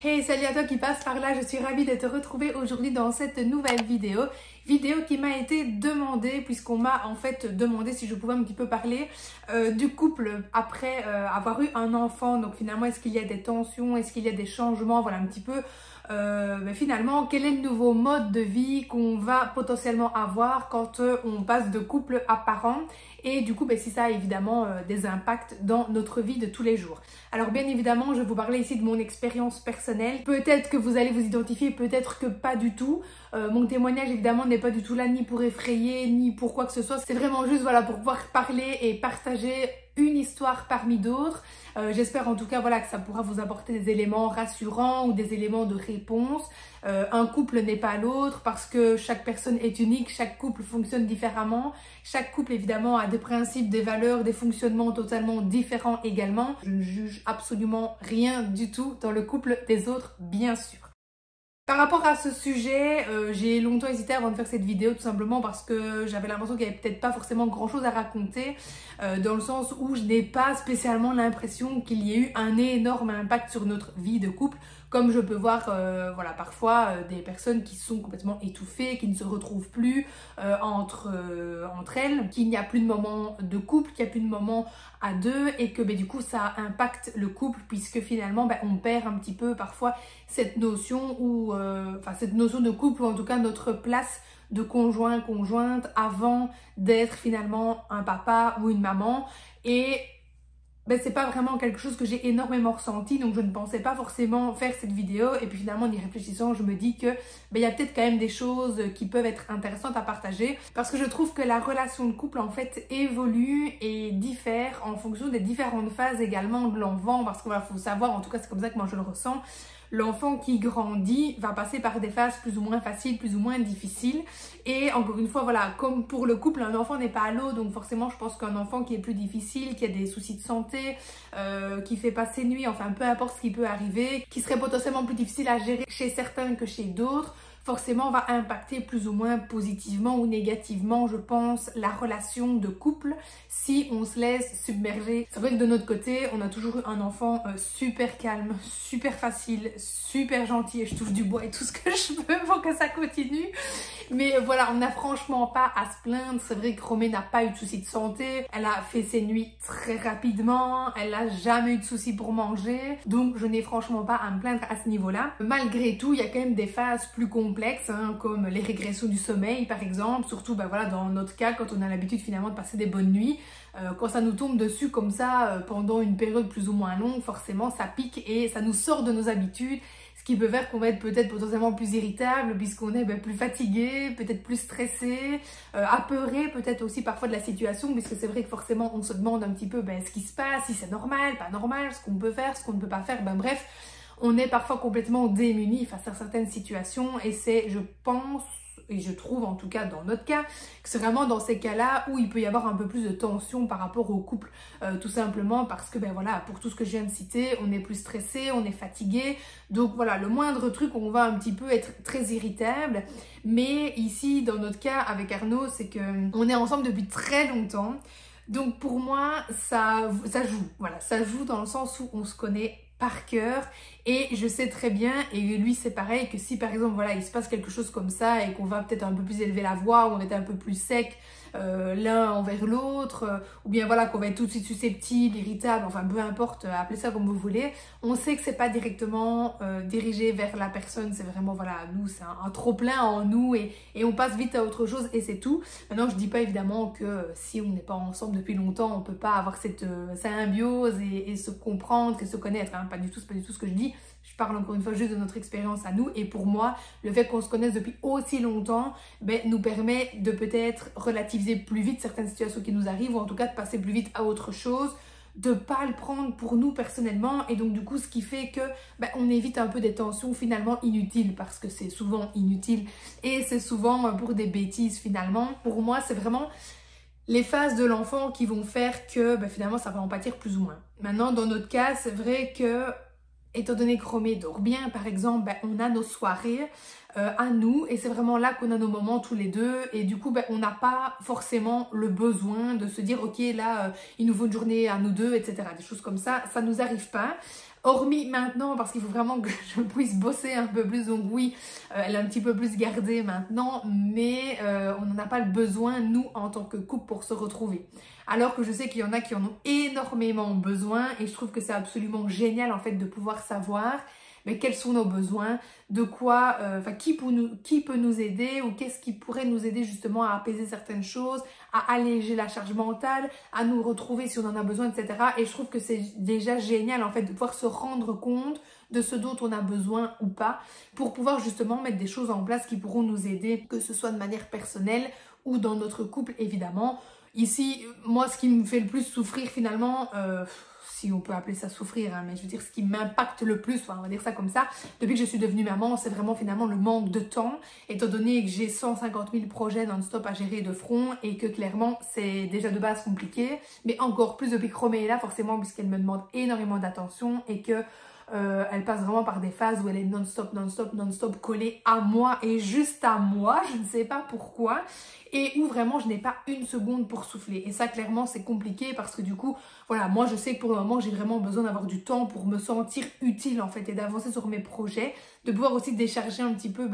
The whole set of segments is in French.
Hey, salut à toi qui passe par là, je suis ravie de te retrouver aujourd'hui dans cette nouvelle vidéo qui m'a été demandée puisqu'on m'a en fait demandé si je pouvais un petit peu parler du couple après avoir eu un enfant. Donc finalement, est-ce qu'il y a des tensions, est-ce qu'il y a des changements, voilà un petit peu mais finalement, quel est le nouveau mode de vie qu'on va potentiellement avoir quand on passe de couple à parent et du coup, si ça a évidemment des impacts dans notre vie de tous les jours. Alors bien évidemment, je vais vous parler ici de mon expérience personnelle. Peut-être que vous allez vous identifier, peut-être que pas du tout. Mon témoignage évidemment n'est pas du tout là ni pour effrayer, ni pour quoi que ce soit. C'est vraiment juste voilà, pour pouvoir parler et partager une histoire parmi d'autres. J'espère en tout cas voilà, que ça pourra vous apporter des éléments rassurants ou des éléments de réponse. Un couple n'est pas l'autre parce que chaque personne est unique, chaque couple fonctionne différemment. Chaque couple évidemment a des principes, des valeurs, des fonctionnements totalement différents également. Je ne juge absolument rien du tout dans le couple des autres, bien sûr. Par rapport à ce sujet, j'ai longtemps hésité avant de faire cette vidéo tout simplement parce que j'avais l'impression qu'il n'y avait peut-être pas forcément grand chose à raconter dans le sens où je n'ai pas spécialement l'impression qu'il y ait eu un énorme impact sur notre vie de couple comme je peux voir voilà, parfois des personnes qui sont complètement étouffées, qui ne se retrouvent plus entre elles, qu'il n'y a plus de moment de couple, qu'il n'y a plus de moment à deux et que du coup ça impacte le couple puisque finalement on perd un petit peu parfois cette notion ou cette notion de couple ou en tout cas notre place de conjoint, conjointe avant d'être finalement un papa ou une maman et c'est pas vraiment quelque chose que j'ai énormément ressenti donc je ne pensais pas forcément faire cette vidéo et puis finalement en y réfléchissant je me dis que il y a peut-être quand même des choses qui peuvent être intéressantes à partager parce que je trouve que la relation de couple en fait évolue et diffère en fonction des différentes phases également de l'enfant parce qu'il faut savoir, en tout cas c'est comme ça que moi je le ressens, l'enfant qui grandit va passer par des phases plus ou moins faciles, plus ou moins difficiles. Et encore une fois, voilà, comme pour le couple, un enfant n'est pas à l'eau. Donc forcément, je pense qu'un enfant qui est plus difficile, qui a des soucis de santé, qui fait pas ses nuits, enfin peu importe ce qui peut arriver, qui serait potentiellement plus difficile à gérer chez certains que chez d'autres, forcément va impacter plus ou moins positivement ou négativement, je pense, la relation de couple si on se laisse submerger. C'est vrai que de notre côté, on a toujours eu un enfant super calme, super facile, super gentil et je touche du bois et tout ce que je peux pour que ça continue. Mais voilà, on n'a franchement pas à se plaindre. C'est vrai que Romée n'a pas eu de soucis de santé. Elle a fait ses nuits très rapidement. Elle n'a jamais eu de soucis pour manger. Donc, je n'ai franchement pas à me plaindre à ce niveau-là. Malgré tout, il y a quand même des phases plus complexes, comme les régressions du sommeil, par exemple. Surtout, voilà, dans notre cas, quand on a l'habitude finalement de passer des bonnes nuits. Quand ça nous tombe dessus comme ça, pendant une période plus ou moins longue, forcément, ça pique et ça nous sort de nos habitudes. Ce qui peut faire qu'on va être peut-être potentiellement plus irritable puisqu'on est plus fatigué, peut-être plus stressé, apeuré peut-être aussi parfois de la situation puisque c'est vrai que forcément on se demande un petit peu ce qui se passe, si c'est normal, pas normal, ce qu'on peut faire, ce qu'on ne peut pas faire, bref, on est parfois complètement démunis face à certaines situations et c'est, je pense, et je trouve en tout cas dans notre cas, que c'est vraiment dans ces cas-là où il peut y avoir un peu plus de tension par rapport au couple, tout simplement parce que voilà, pour tout ce que je viens de citer, on est plus stressé, on est fatigué, donc voilà, le moindre truc on va un petit peu être très irritable, mais ici dans notre cas avec Arnaud, c'est que on est ensemble depuis très longtemps, donc pour moi ça joue, voilà, ça joue dans le sens où on se connaît par cœur et je sais très bien, et lui c'est pareil, que si par exemple voilà il se passe quelque chose comme ça et qu'on va peut-être un peu plus élever la voix ou on est un peu plus sec l'un envers l'autre, ou bien voilà qu'on va être tout de suite susceptible, irritable, enfin peu importe, appelez ça comme vous voulez, on sait que c'est pas directement dirigé vers la personne, c'est vraiment voilà, nous c'est un trop plein en nous et on passe vite à autre chose et c'est tout. Maintenant je dis pas évidemment que si on n'est pas ensemble depuis longtemps on peut pas avoir cette symbiose et se comprendre et se connaître, hein. Pas du tout, c'est pas du tout ce que je dis. Je parle encore une fois juste de notre expérience à nous et pour moi, le fait qu'on se connaisse depuis aussi longtemps nous permet de peut-être relativiser plus vite certaines situations qui nous arrivent ou en tout cas de passer plus vite à autre chose, de pas le prendre pour nous personnellement et donc du coup ce qui fait que on évite un peu des tensions finalement inutiles parce que c'est souvent inutile et c'est souvent pour des bêtises finalement. Pour moi, c'est vraiment les phases de l'enfant qui vont faire que finalement ça va en pâtir plus ou moins. Maintenant, dans notre cas, c'est vrai que étant donné que Romée dort bien, par exemple, on a nos soirées à nous et c'est vraiment là qu'on a nos moments tous les deux et du coup, on n'a pas forcément le besoin de se dire ok, là, il nous faut une journée à nous deux, etc. Des choses comme ça nous arrive pas. Hormis maintenant, parce qu'il faut vraiment que je puisse bosser un peu plus, donc oui, elle est un petit peu plus gardée maintenant, mais on n'en a pas le besoin, nous, en tant que couple, pour se retrouver. Alors que je sais qu'il y en a qui en ont énormément besoin, et je trouve que c'est absolument génial, en fait, de pouvoir savoir mais quels sont nos besoins, de quoi, qui peut nous aider, ou qu'est-ce qui pourrait nous aider justement à apaiser certaines choses, à alléger la charge mentale, à nous retrouver si on en a besoin, etc. Et je trouve que c'est déjà génial en fait de pouvoir se rendre compte de ce dont on a besoin ou pas, pour pouvoir justement mettre des choses en place qui pourront nous aider, que ce soit de manière personnelle ou dans notre couple évidemment. Ici, moi ce qui me fait le plus souffrir finalement, si on peut appeler ça souffrir, hein, mais je veux dire ce qui m'impacte le plus, enfin, on va dire ça comme ça, depuis que je suis devenue maman, c'est vraiment finalement le manque de temps, étant donné que j'ai 150 000 projets non-stop à gérer de front et que clairement c'est déjà de base compliqué, mais encore plus depuis que Romée est là forcément puisqu'elle me demande énormément d'attention et que elle passe vraiment par des phases où elle est non-stop collée à moi et juste à moi, je ne sais pas pourquoi, et où vraiment je n'ai pas une seconde pour souffler. Et ça clairement c'est compliqué parce que du coup, voilà, moi je sais que pour le moment j'ai vraiment besoin d'avoir du temps pour me sentir utile en fait et d'avancer sur mes projets, de pouvoir aussi décharger un petit peu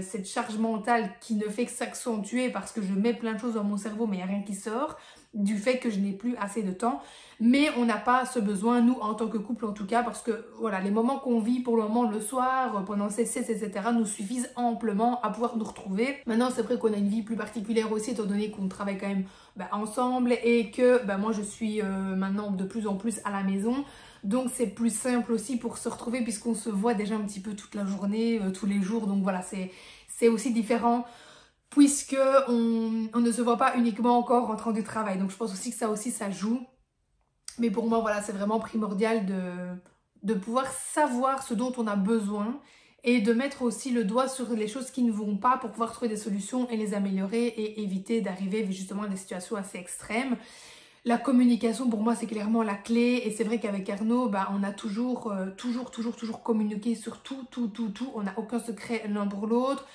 cette charge mentale qui ne fait que s'accentuer parce que je mets plein de choses dans mon cerveau mais il n'y a rien qui sort, du fait que je n'ai plus assez de temps. Mais on n'a pas ce besoin, nous, en tant que couple en tout cas, parce que voilà, les moments qu'on vit pour le moment le soir, pendant ces siestes, etc., nous suffisent amplement à pouvoir nous retrouver. Maintenant, c'est vrai qu'on a une vie plus particulière aussi, étant donné qu'on travaille quand même ensemble et que moi, je suis maintenant de plus en plus à la maison. Donc, c'est plus simple aussi pour se retrouver puisqu'on se voit déjà un petit peu toute la journée, tous les jours. Donc voilà, c'est aussi différent, puisque on ne se voit pas uniquement encore en rentrant du travail. Donc je pense aussi que ça joue. Mais pour moi, voilà, c'est vraiment primordial de pouvoir savoir ce dont on a besoin et de mettre aussi le doigt sur les choses qui ne vont pas pour pouvoir trouver des solutions et les améliorer et éviter d'arriver justement à des situations assez extrêmes. La communication, pour moi, c'est clairement la clé. Et c'est vrai qu'avec Arnaud, on a toujours communiqué sur tout. On n'a aucun secret l'un pour l'autre.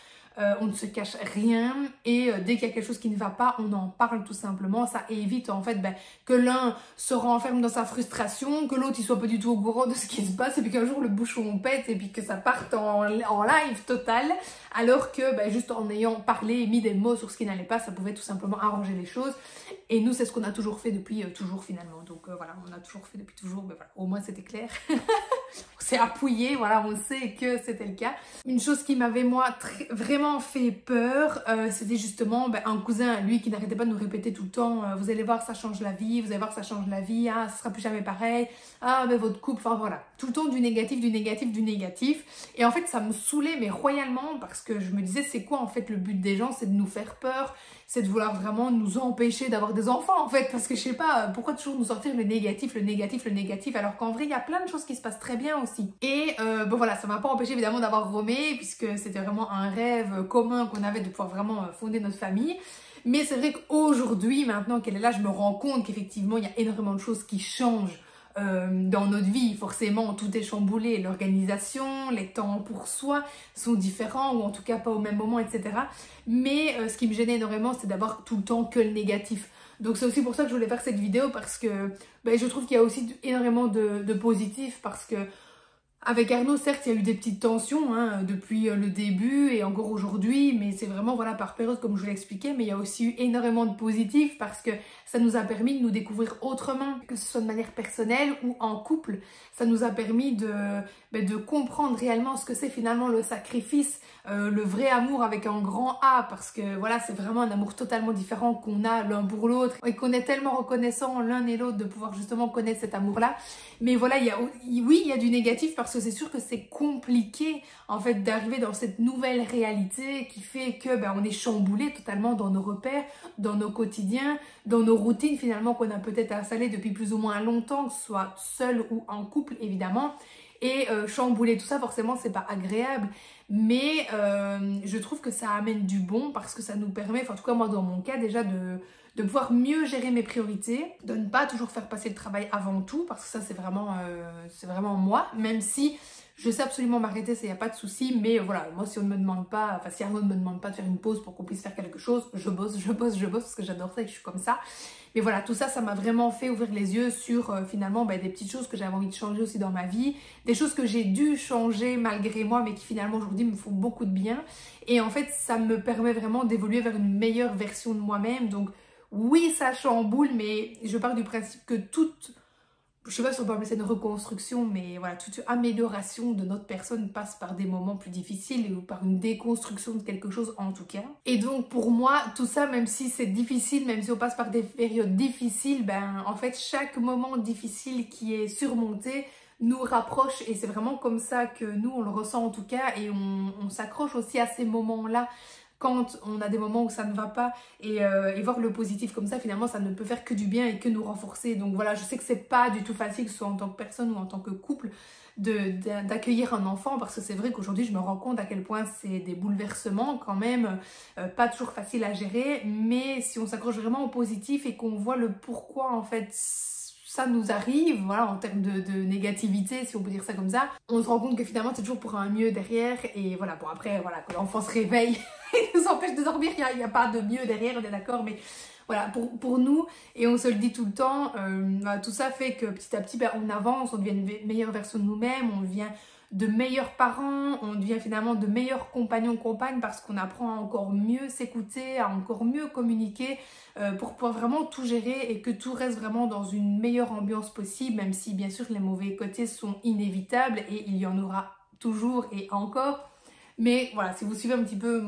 On ne se cache rien et dès qu'il y a quelque chose qui ne va pas, on en parle tout simplement. Ça évite en fait que l'un se renferme dans sa frustration, que l'autre il soit pas du tout au courant de ce qui se passe et puis qu'un jour le bouchon pète et puis que ça parte en live total, alors que juste en ayant parlé et mis des mots sur ce qui n'allait pas, ça pouvait tout simplement arranger les choses. Et nous, c'est ce qu'on a toujours fait depuis toujours finalement. Donc voilà, on a toujours fait depuis toujours, voilà, au moins c'était clair. On s'est appuyé, voilà, on sait que c'était le cas. Une chose qui m'avait moi vraiment fait peur, c'était justement un cousin à lui qui n'arrêtait pas de nous répéter tout le temps vous allez voir ça change la vie, vous allez voir ça change la vie, ah ça sera plus jamais pareil, ah mais votre couple, enfin voilà, tout le temps du négatif. Et en fait ça me saoulait mais royalement parce que je me disais c'est quoi en fait le but des gens, c'est de nous faire peur, c'est de vouloir vraiment nous empêcher d'avoir des enfants en fait, parce que je sais pas, pourquoi toujours nous sortir le négatif alors qu'en vrai il y a plein de choses qui se passent très bien aussi. Et voilà, ça m'a pas empêché évidemment d'avoir Romée puisque c'était vraiment un rêve commun qu'on avait de pouvoir vraiment fonder notre famille. Mais c'est vrai qu'aujourd'hui, maintenant qu'elle est là, je me rends compte qu'effectivement il y a énormément de choses qui changent dans notre vie. Forcément tout est chamboulé, l'organisation, les temps pour soi sont différents ou en tout cas pas au même moment, etc. Mais ce qui me gênait énormément, c'est d'avoir tout le temps que le négatif. Donc c'est aussi pour ça que je voulais faire cette vidéo, parce que je trouve qu'il y a aussi énormément de positifs, parce que avec Arnaud, certes, il y a eu des petites tensions depuis le début et encore aujourd'hui, mais c'est vraiment voilà par période comme je vous l'expliquais, mais il y a aussi eu énormément de positifs parce que ça nous a permis de nous découvrir autrement, que ce soit de manière personnelle ou en couple. Ça nous a permis de comprendre réellement ce que c'est finalement le sacrifice, le vrai amour avec un grand A, parce que voilà, c'est vraiment un amour totalement différent qu'on a l'un pour l'autre et qu'on est tellement reconnaissant l'un et l'autre de pouvoir justement connaître cet amour-là. Mais voilà, il y a du négatif parce que c'est sûr que c'est compliqué en fait d'arriver dans cette nouvelle réalité qui fait que on est chamboulé totalement dans nos repères, dans nos quotidiens, dans nos routines finalement qu'on a peut-être installées depuis plus ou moins longtemps, que ce soit seul ou en couple évidemment. Et chambouler tout ça, forcément, c'est pas agréable. Mais je trouve que ça amène du bon parce que ça nous permet, enfin en tout cas moi dans mon cas déjà, de pouvoir mieux gérer mes priorités, de ne pas toujours faire passer le travail avant tout, parce que ça c'est vraiment moi, même si Je sais absolument m'arrêter, ça y a pas de souci, mais voilà, moi si on ne me demande pas, enfin si Arnaud ne me demande pas de faire une pause pour qu'on puisse faire quelque chose, je bosse, parce que j'adore ça et que je suis comme ça. Mais voilà, tout ça, ça m'a vraiment fait ouvrir les yeux sur finalement des petites choses que j'avais envie de changer aussi dans ma vie, des choses que j'ai dû changer malgré moi, mais qui finalement aujourd'hui me font beaucoup de bien. Et en fait, ça me permet vraiment d'évoluer vers une meilleure version de moi-même. Donc oui, ça chamboule, mais je pars du principe que toute, je sais pas si on peut appeler ça une reconstruction, mais voilà, toute amélioration de notre personne passe par des moments plus difficiles ou par une déconstruction de quelque chose en tout cas. Et donc pour moi, tout ça, même si c'est difficile, même si on passe par des périodes difficiles, ben en fait chaque moment difficile qui est surmonté nous rapproche, et c'est vraiment comme ça que nous on le ressent en tout cas, et on s'accroche aussi à ces moments-là quand on a des moments où ça ne va pas, et voir le positif comme ça, finalement ça ne peut faire que du bien et que nous renforcer. Donc voilà, je sais que c'est pas du tout facile, que ce soit en tant que personne ou en tant que couple, d'accueillir un enfant, parce que c'est vrai qu'aujourd'hui je me rends compte à quel point c'est des bouleversements quand même, pas toujours facile à gérer, mais si on s'accroche vraiment au positif et qu'on voit le pourquoi en fait ça nous arrive, voilà, en termes de négativité, si on peut dire ça comme ça, on se rend compte que finalement c'est toujours pour un mieux derrière. Et voilà, bon après, voilà, que l'enfant se réveille et nous empêche de dormir, il n'y a pas de mieux derrière, on est d'accord, mais voilà, pour nous, et on se le dit tout le temps, tout ça fait que petit à petit, ben, on avance, on devient une meilleure version de nous-mêmes, on devient de meilleurs parents, on devient finalement de meilleurs compagnons, compagnes, parce qu'on apprend à encore mieux s'écouter, à encore mieux communiquer, pour pouvoir vraiment tout gérer et que tout reste vraiment dans une meilleure ambiance possible, même si bien sûr les mauvais côtés sont inévitables et il y en aura toujours et encore. Mais voilà, si vous suivez un petit peu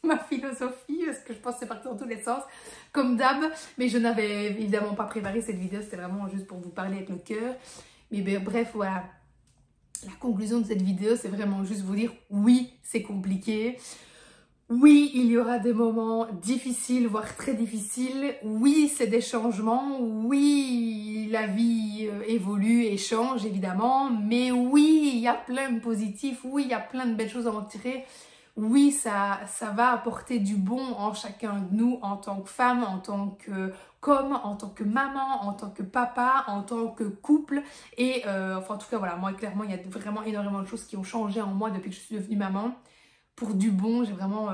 ma philosophie, parce que je pense que c'est parti dans tous les sens, comme d'hab, mais je n'avais évidemment pas préparé cette vidéo, c'était vraiment juste pour vous parler avec le cœur. Mais ben, bref, voilà. La conclusion de cette vidéo, c'est vraiment juste vous dire, oui, c'est compliqué. Oui, il y aura des moments difficiles, voire très difficiles. Oui, c'est des changements. Oui, la vie évolue et change, évidemment. Mais oui, il y a plein de positifs. Oui, il y a plein de belles choses à en tirer. Oui, ça va apporter du bon en chacun de nous, en tant que femme, en tant que en tant que maman, en tant que papa, en tant que couple. Et enfin, en tout cas, voilà, moi, clairement, il y a vraiment énormément de choses qui ont changé en moi depuis que je suis devenue maman. Pour du bon, j'ai vraiment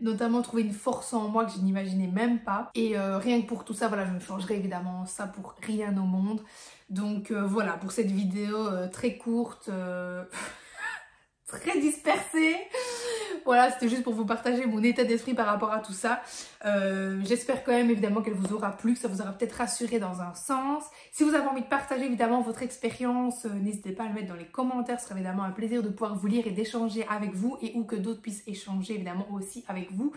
notamment trouvé une force en moi que je n'imaginais même pas. Et rien que pour tout ça, voilà, je ne changerai évidemment ça pour rien au monde. Donc voilà, pour cette vidéo très courte, très dispersée. Voilà, c'était juste pour vous partager mon état d'esprit par rapport à tout ça. J'espère quand même évidemment qu'elle vous aura plu, que ça vous aura peut-être rassuré dans un sens. Si vous avez envie de partager évidemment votre expérience, n'hésitez pas à le mettre dans les commentaires. Ce sera évidemment un plaisir de pouvoir vous lire et d'échanger avec vous, et ou que d'autres puissent échanger évidemment aussi avec vous.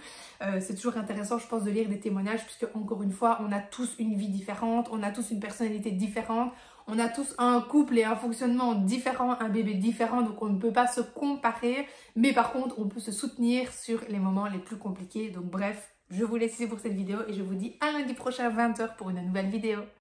C'est toujours intéressant, je pense, de lire des témoignages, puisque encore une fois, on a tous une vie différente, on a tous une personnalité différente. On a tous un couple et un fonctionnement différent, un bébé différent, donc on ne peut pas se comparer. Mais par contre, on peut se soutenir sur les moments les plus compliqués. Donc bref, je vous laisse ici pour cette vidéo et je vous dis à lundi prochain à 20 h pour une nouvelle vidéo.